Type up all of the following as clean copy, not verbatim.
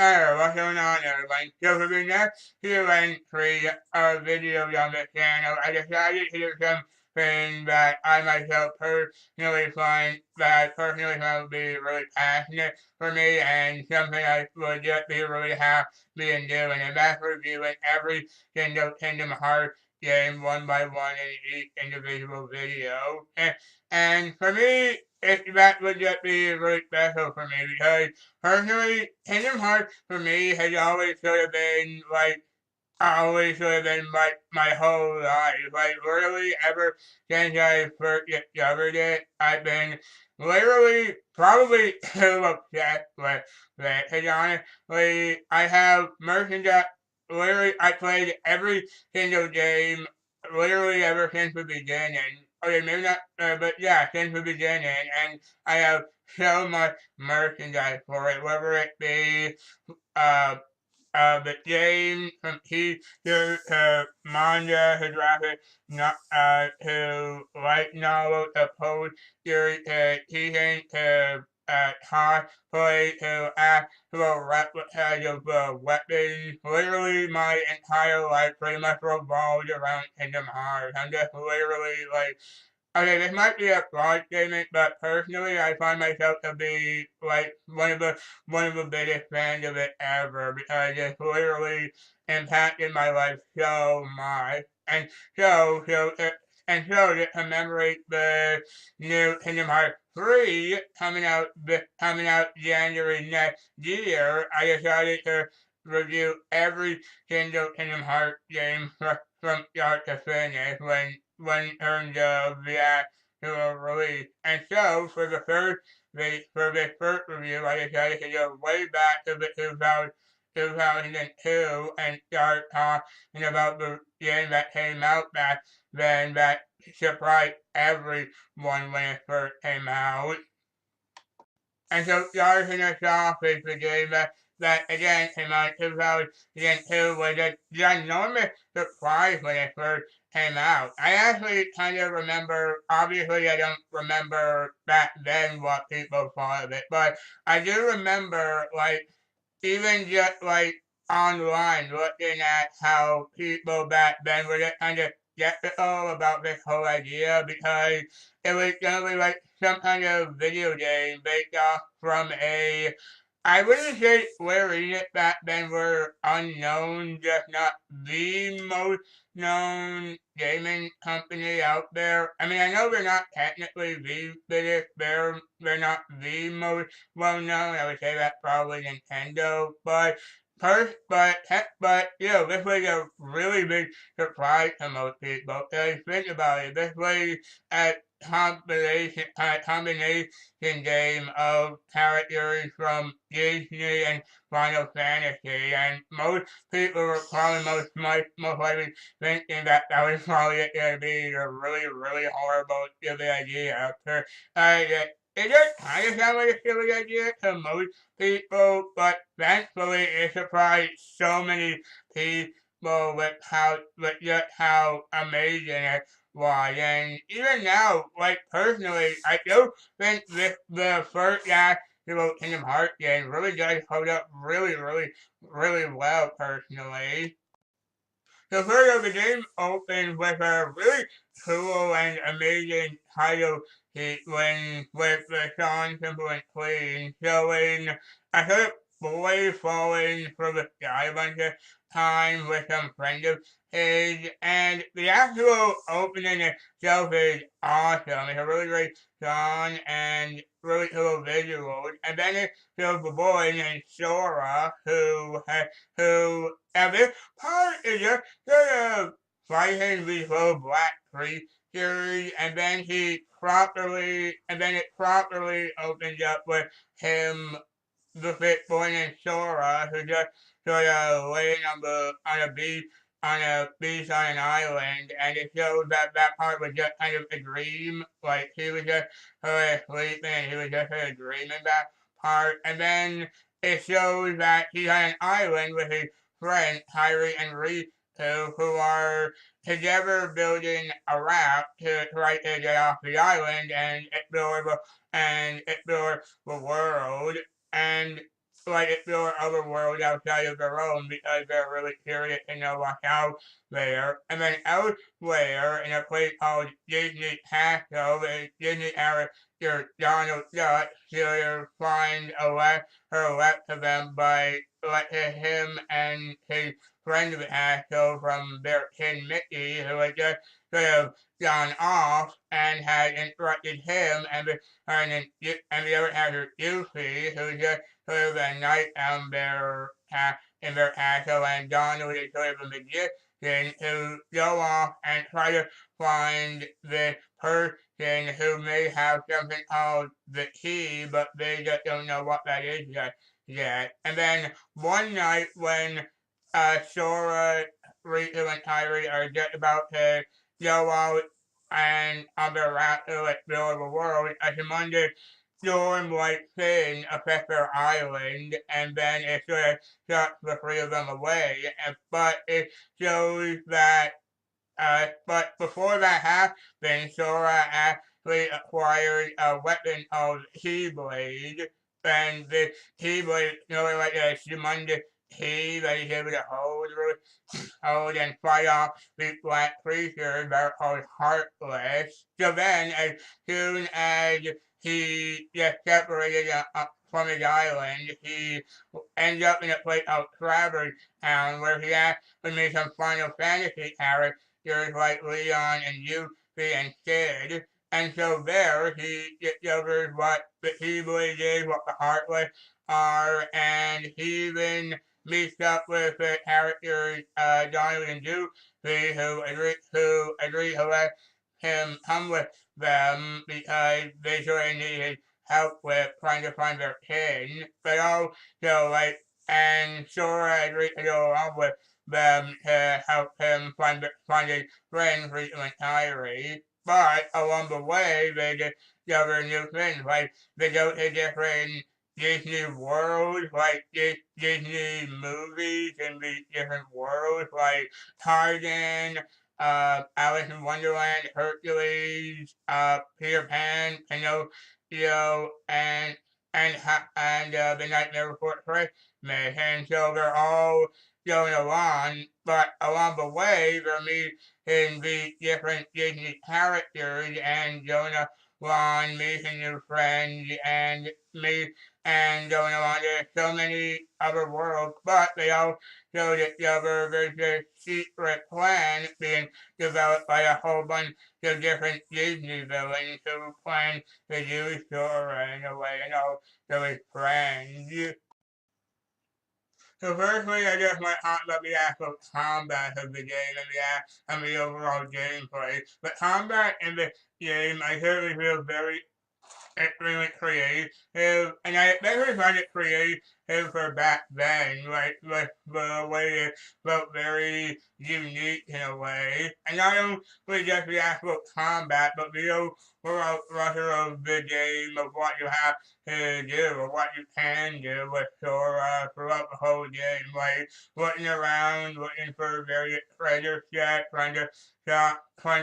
Alright, what's going on everyone? So for the next few entries of videos on the channel, I decided to do something that I myself personally find would be really passionate for me and something I would just be really happy in doing, and that's reviewing every single Kingdom Hearts game one by one in each individual video. And for me, that would just be really special for me because personally, Kingdom Hearts for me has always sort of been like my whole life. Like literally ever since I first discovered it, I've been literally probably too obsessed with it. Cause honestly, I have merchandise. Literally, I played every single game literally ever since the beginning. Okay, maybe not, but yeah, since the beginning, and I have so much merchandise for it, whether it be uh the game from to manga to graphic to light novel to poetry to teaching to cosplay to actual replicas of weapons. Literally, my entire life pretty much revolved around Kingdom Hearts. I'm just literally like okay, this might be a broad statement, but personally, I find myself to be like one of the biggest fans of it ever because it's literally impacted my life so much. And so to commemorate the new Kingdom Hearts 3 coming out January next year, I decided to review every single Kingdom Hearts game from start to finish when terms of the actual release. And so for the first review, I decided to go way back to the 2002 and start talking about the game that came out back then that surprised everyone when it first came out. And so starting us off is the game that again came out in 2002 was a ginormous surprise when it first came out. I actually kind of remember, obviously I don't remember back then what people thought of it, but I do remember like even just like online looking at how people back then were just kind of skeptical about this whole idea because it was gonna be like some kind of video game based off from a I wouldn't say Square Enix back then were unknown, just not the most known gaming company out there. I mean, I know they're not technically the biggest, they're not the most well known. I would say that's probably Nintendo, but this was a really big surprise to most people. Because think about it, this was a combination game of characters from Disney and Final Fantasy, and most people were probably most likely thinking that that was probably going to be a really, really horrible, silly idea. It just kind of sounds like a silly idea to most people, but thankfully it surprised so many people with just how amazing it was. And even now, like personally, I do think the first actual Kingdom Hearts game really does hold up really, really, really well personally. So further, the game opens with a really cool and amazing title sequence with the song Simple and Clean, showing a sort of boy falling from the sky a bunch of times with some friends of his, and the actual opening itself is awesome. It's a really great song and really cool visuals, and then it shows the boy named Sora who at this part is just sort of fighting these little black creatures, and then it properly opens up with him, the fit boy named Sora, who just sort of laying on a beach on an island, and it shows that that part was just kind of a dream, like he was just sort of sleeping, and he was just sort of dreaming that part, and then it shows that he's on an island with his friends Kyrie and Riku, who are together building a raft to try to get off the island and explore the world. And like explore other worlds outside of their own because they're really curious to know what's out there. And then elsewhere in a place called Disney Castle, the Disney character Donald Duck should find her left to them by letting him and his friend of the castle from their kid Mickey, who had just sort of gone off and had interrupted him and the other actor Goofy, who just sort of a knight in their castle, and Donald is sort of a magician who go off and try to find the person who may have something called the key, but they just don't know what that is yet. And then one night when Sora, Riku, and Tyree are just about to go out and on their route to explore the world, a tremendous storm-like thing affects their island, and then it sort of shuts the three of them away. But it shows that but before that happened, Sora actually acquired a weapon called Keyblade, and the Keyblade is really like a humongous key that he's able to hold and fight off these black creatures that are called Heartless. So then, as soon as he gets separated from his island, he ends up in a place called Traverse Town, where he actually meets some Final Fantasy characters like Leon and Yuffie and Sid. And so there, he discovers what the Keyblade is, what the Heartless are, and he even meets up with the characters Donald and Goofy, who agree to let him come with them because they sort of need his help with trying to find their kid. But also, like, and Sora agreed to go along with them to help him find his friend Riku and Tyree. But along the way, they discover new things, like they go to different Disney World, like Disney movies in the different worlds, like Tarzan, Alice in Wonderland, Hercules, Peter Pan, Pinocchio, and The Nightmare Before Christmas. And so they're all going along, but along the way, they're meeting the different Disney characters and Jonah Ron meeting new friends and going along to so many other worlds, but they also discover there's a secret plan being developed by a whole bunch of different Disney villains who plan to use Sora in a way and also his friends. So firstly, I just want to talk about the actual combat of the game and the overall gameplay. The combat in the game, I certainly feel very extremely creative, and I especially find it creative for back then, like the way it felt very unique in a way, and not only just the actual combat, but the overall structure of the game of what you have to do or what you can do with Sora throughout the whole game, like looking around, looking for various treasure chests, trying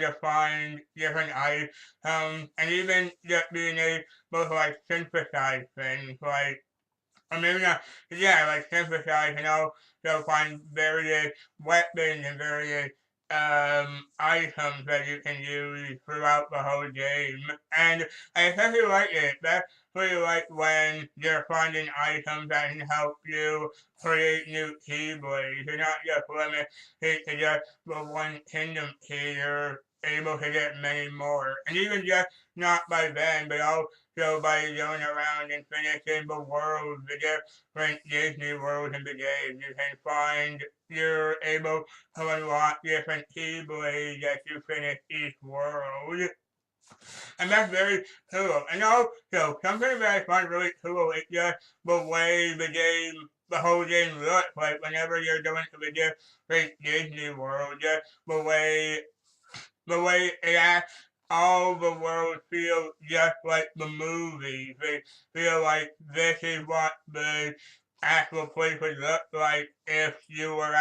to find different items, and even just being able to like synthesize things, like or maybe not, yeah, like synthesize and also find various weapons and various items that you can use throughout the whole game. And I especially like it. That's really like when you're finding items that can help you create new keyblades. You're not just limited to just the one kingdom key. You're able to get many more. And even just not by then, but also by going around and finishing the world, the different Disney worlds in the game. You can find you're able to unlock different keyblades as you finish each world. And that's very cool. And also, something that I find really cool is just the way the whole game looks like whenever you're going to the different Disney world. Just the way it acts, all the world feels just like the movies. They feel like this is what the actual place would look like if you were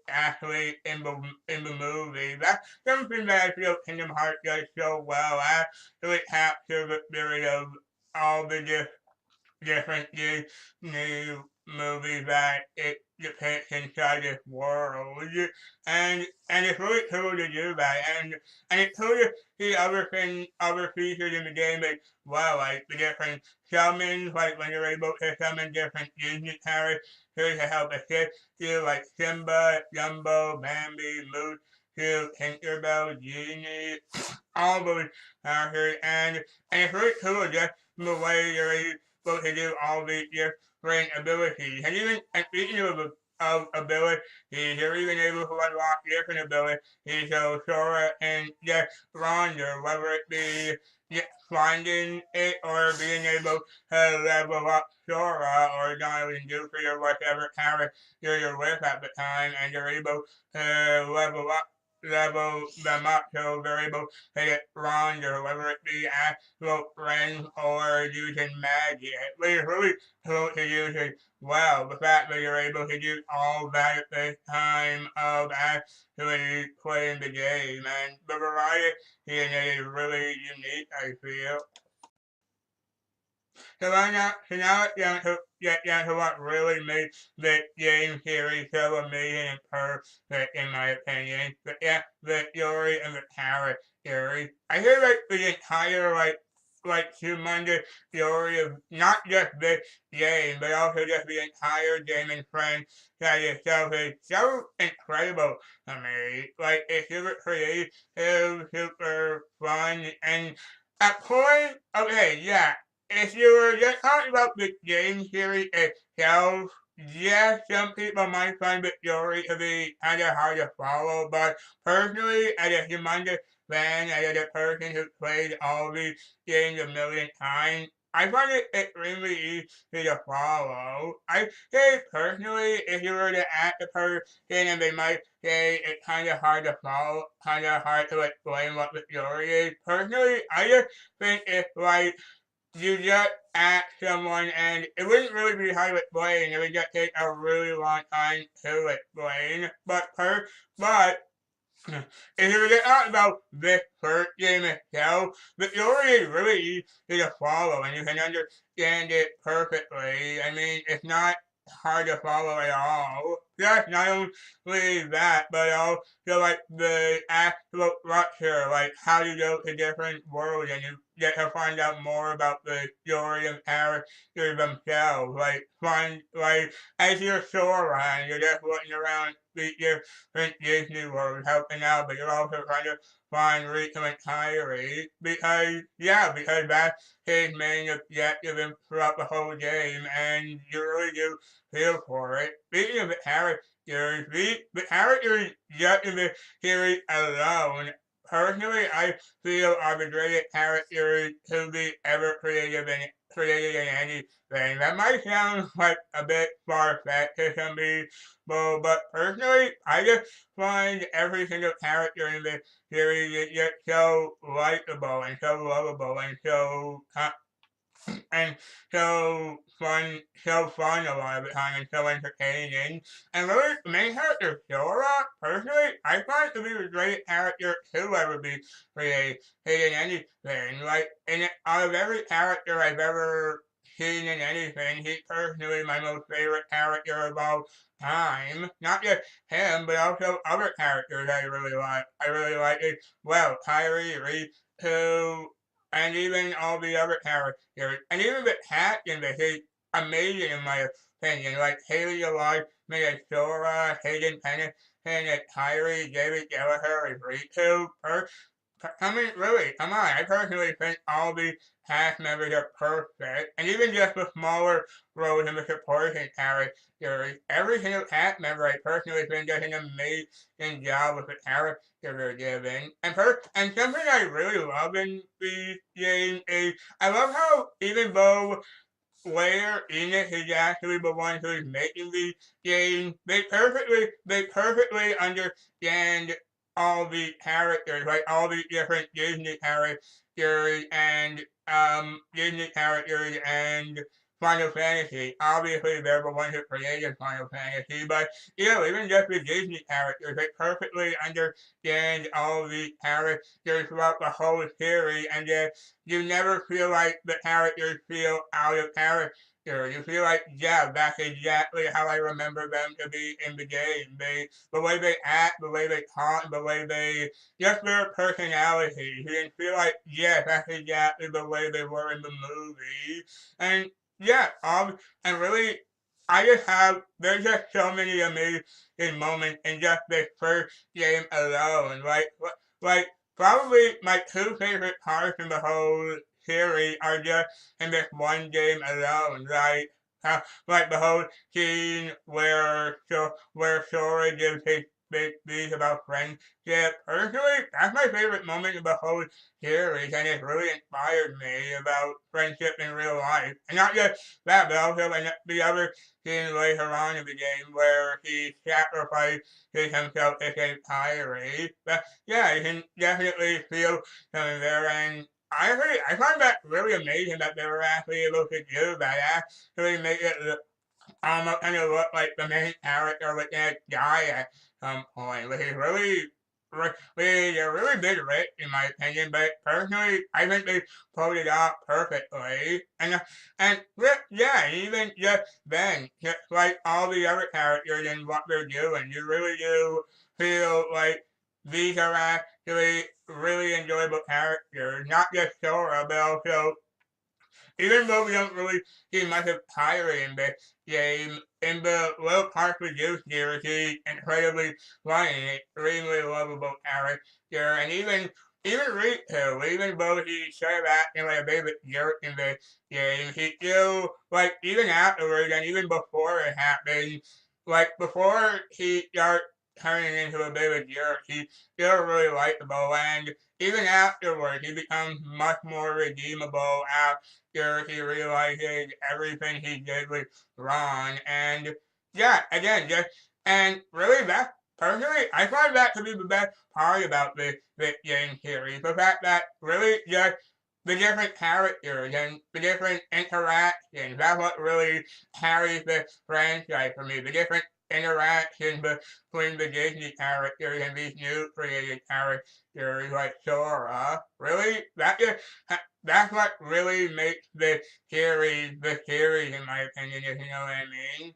actually in the movie. That's something that I feel Kingdom Hearts does so well. Actually capture the spirit of all the different new movies that it depicts inside this world, and it's really cool to do that, and it's cool to see other features in the game as well, like the different summons, like when you're able to summon different Disney characters to help assist you, like Simba, Jumbo, Bambi, Moose, Tinkerbell, Genie, all those characters, and it's really cool just the way you're able to do all these different abilities. And speaking of abilities, you're even able to unlock different abilities. So Sora and just Ronda, whether it be just finding it or being able to level up Sora or Jonathan Goofy or whatever character you're with at the time, and you're able to level them up so they're able to get Ronda, whether it be actual friends or using magic. It's really cool to use it well. The fact that you're able to do all that at the time of actually playing the game, and the variety in it is really unique, I feel. So now it's down to get down to what really makes the game series so amazing and perfect in my opinion. But yeah, the story and the characters. I hear like the entire like humongous story of not just this game, but also just the entire game and franchise itself is so incredible to me. Like it's super creative, super fun, and at point, okay, yeah, if you were just talking about the game series itself, yes, some people might find the story to be kind of hard to follow, but personally, as a humongous fan, as a person who played all these games a million times, I find it extremely easy to follow. I say personally, if you were to ask a person and they might say it's kind of hard to follow, kind of hard to explain what the story is. Personally, I just think it's like you just ask someone and it wouldn't really be hard to explain. It would just take a really long time to explain. But if you were to talk about this first game itself, the story is really easy to follow and you can understand it perfectly. I mean, it's not hard to follow at all. Just not only that, but also like the actual structure, like how you go to different worlds and you get to find out more about the story of characters themselves. Like as you're Sora and you're just looking around the different Disney World helping out, but you're also trying to find Rico and Kyrie because that's his main objective throughout the whole game, and you really do feel for it. Speaking of the characters, the characters just in the series alone, personally, I feel are the greatest characters to be ever created in anything. That might sound like a bit far-fetched to some people, but personally, I just find every single character in the series is just so likable and so lovable and so fun a lot of the time, and so entertaining. And really, the main character Sora, personally, I find to be the greatest character to ever be created in anything. Like, out of every character I've ever seen in anything, he's personally my most favorite character of all time. Not just him, but also other characters I really like. I really like it. Well, Kyrie, Riku, and even all the other characters, and even the cast in this is amazing in my opinion. Like Haley Alive, Minnesota, Hayden Pennington, and Kyrie, David Gallagher, and Riku. I mean, really, come on. I personally think all the cast members are perfect, and even just the smaller roles in the supporting characters, every single cast member I personally think does an amazing job with the character they're given. And something I really love in these games is I love how even though Square Enix is actually the one who is making these games, they perfectly understand all the characters, like all the different Disney characters and Disney characters and Final Fantasy. Obviously, they're the ones who created Final Fantasy, but even just the Disney characters, they perfectly understand all the characters throughout the whole series, and you never feel like the characters feel out of character. You feel like, yeah, that's exactly how I remember them to be in the game. The way they act, the way they talk, the way they, just their personality. You can feel like, yeah, that's exactly the way they were in the movie. And yeah, and really, there's just so many amazing moments in just this first game alone. Like, probably my two favorite parts in the whole series are just in this one game alone. Like the whole scene where Sora gives his big speech about friendship. Personally, that's my favorite moment of the whole series, and it really inspired me about friendship in real life. And not just that, but also the other scene later on in the game where he sacrifices himself to save Kyrie. But yeah, you can definitely feel something there, and I find that really amazing that they were actually able to do that. Actually make it kind of look like the main character was gonna die at some point, which is really a really big risk in my opinion. But personally, I think they pulled it off perfectly. Yeah, even just then, just like all the other characters and what they're doing, you really do feel like these are actually really enjoyable characters, not just Sora, but also even though we don't really see much of Kyrie in this game, in the little parts we do see her, she's incredibly funny, extremely lovable character, and even Riku, even though he started acting like a baby jerk in the game, he still, like, even afterwards and even before it happened, like, before he started turning into a baby jerk, he's still really likable, and even afterwards, he becomes much more redeemable after he realizes everything he did was wrong. And yeah, again, and really personally, I find that to be the best part about this game series. The fact that really just the different characters and the different interactions, that's what really carries the franchise for me. The different interactions between the Disney characters and these new created characters like Sora. Really, that's what really makes the series in my opinion, if you know what I mean.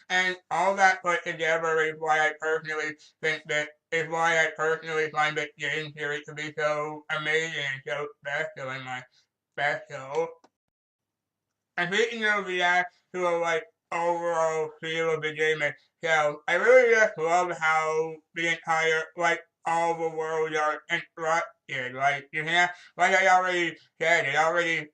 And all that put together is why I personally think that is why I personally find the game series to be so amazing and so special in my special. And speaking of the actual like overall feel of the game itself, I really just love how the entire like all the worlds are interrupted. Like you can like I already said,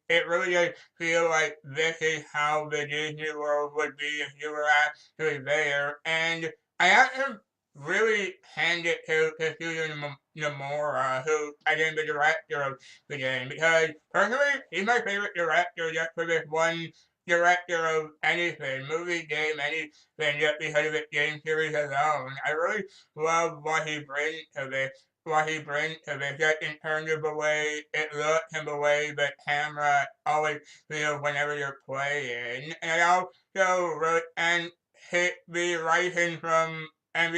it really does feel like this is how the Disney World would be if you were actually there. And I actually really hand it to Susan Nomura, who I think the director of the game, because personally, he's my favorite director just for this one director of anything, movie, game, anything, just because of the game series alone. I really love what he brings to this, just in terms of the way it looks and the way the camera always feels whenever you're playing. And I also really, and hit the writing from him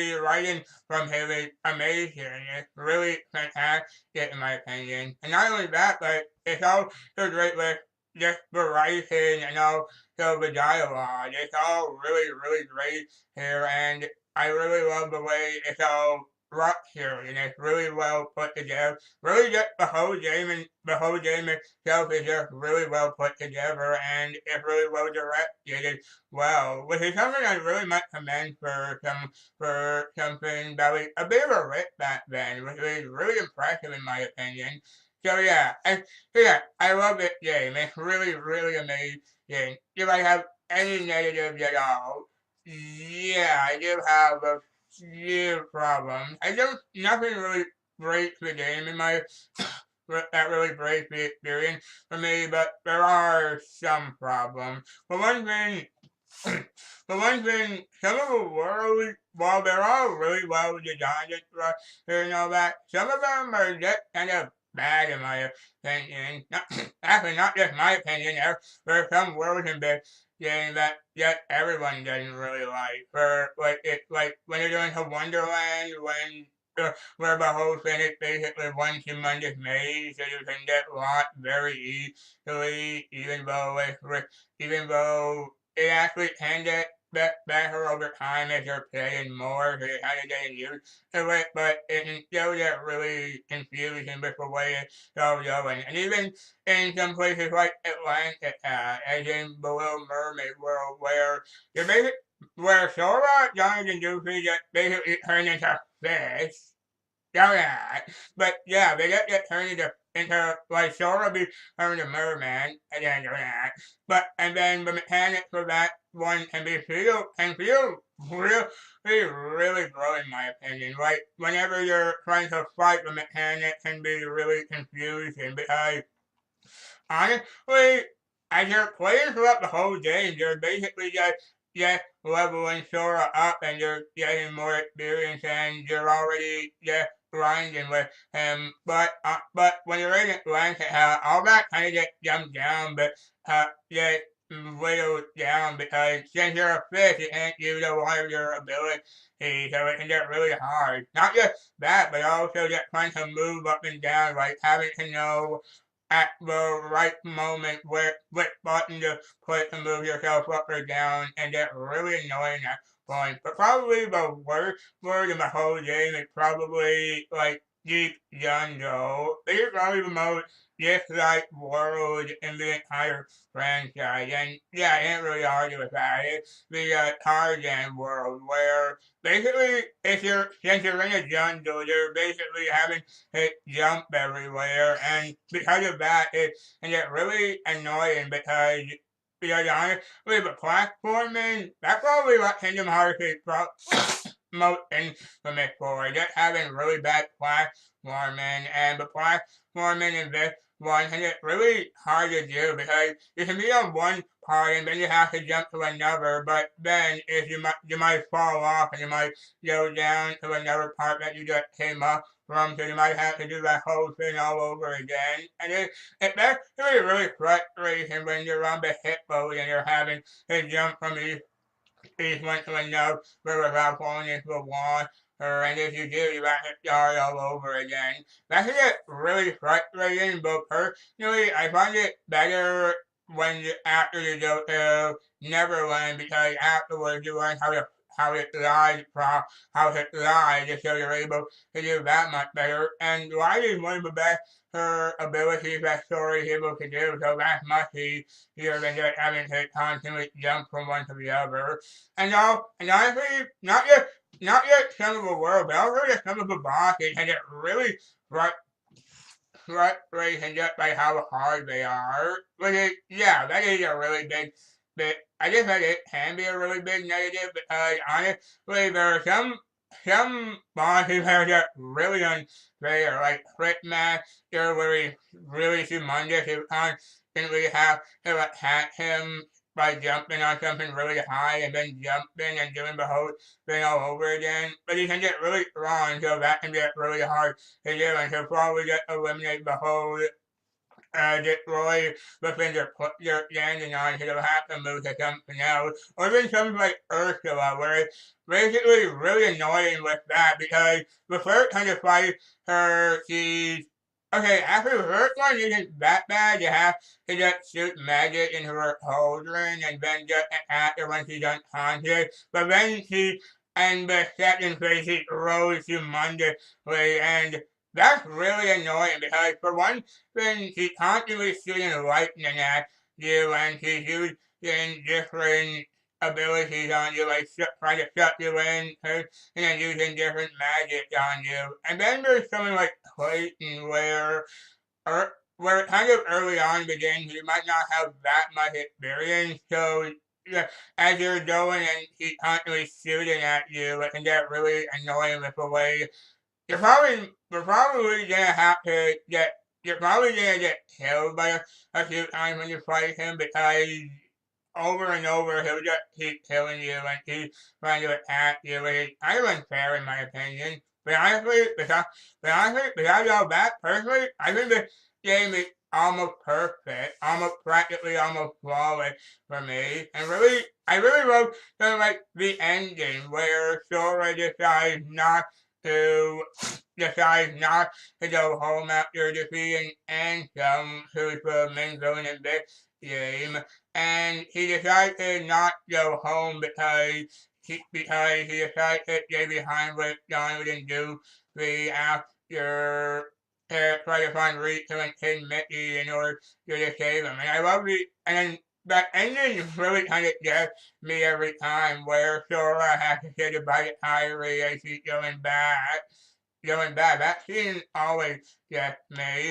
is amazing. It's really fantastic in my opinion. And not only that, but it's also great with just the writing and also the dialogue. It's all really, really great here, and I really love the way it's all brought here, and it's really well put together. Really, just the whole game itself is just really well put together, and it's really well directed as well, which is something I really might commend for something that was a bit of a risk back then, which was really impressive in my opinion. I love this game. It's really, really amazing. If I have any negatives at all, yeah, I do have a few problems. I don't, nothing really breaks the game in my, that really breaks the experience for me, but there are some problems. For one thing, some of the worlds, while they're all really well designed and all that, some of them are just kind of bad in my opinion. Actually, not just my opinion. There are some worlds in this game that everyone doesn't really like. For like when you're going to Wonderland, where the whole thing is basically one humongous maze, so you can get lost very easily, even though it actually can get better over time as you're playing more, so you're kind of getting used to it, but it can still get really confusing with the way it's so going. And even in some places like Atlantis, as in the Little Mermaid world, where you're basically where Sora, Johnny, and Goofy just basically turn into fish. Oh yeah, but yeah, they get turned into like Sora be turned into Merman at the end of that. But and then the mechanics for that one can feel really broad in my opinion. Like whenever you're trying to fight, the mechanic can be really confusing because honestly, as you're playing throughout the whole game, you're basically just leveling Sora up and you're getting more experience and you're already just grinding with him. But when you're in Atlantic, all that kind of gets dumbed down, but get whittled down because since you're a fish, you can't use a lot of your ability, so it can get really hard. Not just that, but also just trying to move up and down, like having to know at the right moment which button to put to move yourself up or down and get really annoying at points. But probably the worst word in the whole game is probably like Deep Jungle. This is probably the most disliked world in the entire franchise. And yeah, I can't really argue with that. It's the Tarzan world where basically if you're since you're in a jungle, you're basically having it jump everywhere, and because of that, it can get really annoying because honestly, the platforming, that's probably what Kingdom Hearts is most infamous for, just having really bad platforming, and the platforming in this one can get really hard to do because you can be on one part and then you have to jump to another, but then if you might fall off and you might go down to another part that you just came up from, so you might have to do that whole thing all over again. And that's really frustrating when you're on the hitbox and you're having to jump from each one to another without falling into a wall. And if you do, you have to start all over again. That can get really frustrating, but personally, I find it better after you go to Neverland because afterwards you learn how it lies from how it lies, so you're able to do that much better. And light is one of the best her abilities that Sora is able to do, so that's much easier than just having to constantly jump from one to the other. And honestly, not just some of the world, but also just some of the bosses, and it really frustrating just by how hard they are. Yeah, that is a really big. I guess that it can be a really big negative because honestly, there are some bosses that are just really unfair, like Master, where he's really humongous. You constantly have to attack him by jumping on something really high and then jumping and doing the whole thing all over again. But he can get really strong, so that can get really hard to do, and he'll probably just eliminate the whole destroy the thing you're landing on, so you'll have to move to something else. Or even something like Ursula, where it's basically really annoying with that because the first time you fight her, she's okay, after the first one isn't that bad, you have to just shoot magic into her cauldron and then just attack her when she's unconscious. But then and the second phase, she rose humongously, and that's really annoying because for one thing, she's constantly shooting lightning at you, and she's using different abilities on you, like trying to shut you in, and then using different magic on you. And then there's something like Clayton where kind of early on in the game you might not have that much experience, so yeah, as you're going and he's constantly shooting at you, it can get really annoying with the way you're probably gonna have to get you're probably gonna get killed by a few times when you fight him because over and over he'll just keep killing you and keep trying to attack you. It's kind of unfair in my opinion. besides all that, personally, I think the game is almost perfect, almost practically almost flawless for me. And really, I really love sort of like the ending where Sora to decides not to go home after defeating Ansem, who's the main villain in this game, and he decides to not go home because he decided to stay behind with Donald and Goofy after try to find Riku and Kid Mickey in order to save him. And I love and that ending really kind of gets me every time where Sora has to say goodbye to Kyrie as she's going back. That scene always gets me.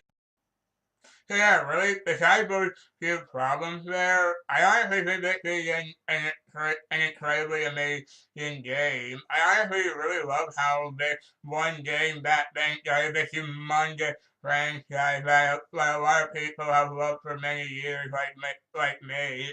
So yeah, really, besides those few problems there, I honestly think this is an incredibly amazing game. I honestly really love how this one game back then started this humongous franchise that a lot of people have loved for many years, like me.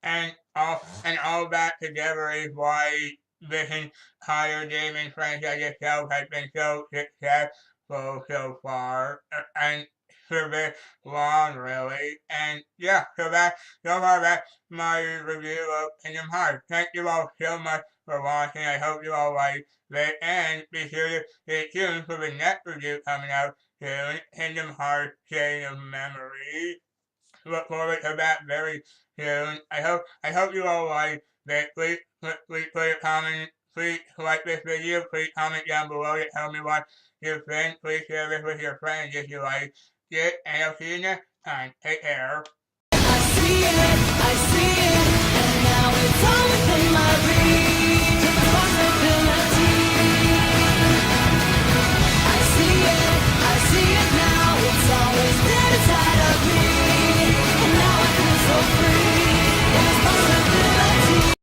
And all that together is why this entire gaming franchise itself has been so successful so far. And for this long, really. And yeah, so far that's my review of Kingdom Hearts. Thank you all so much for watching. I hope you all like it, and be sure to stay tuned for the next review coming out soon, Kingdom Hearts Chain of Memories. Look forward to that very soon. I hope you all like this. Please put a comment. Please like this video. Please comment down below to tell me what you think. Please share this with your friends if you like it. And I'll see you next time. Take care.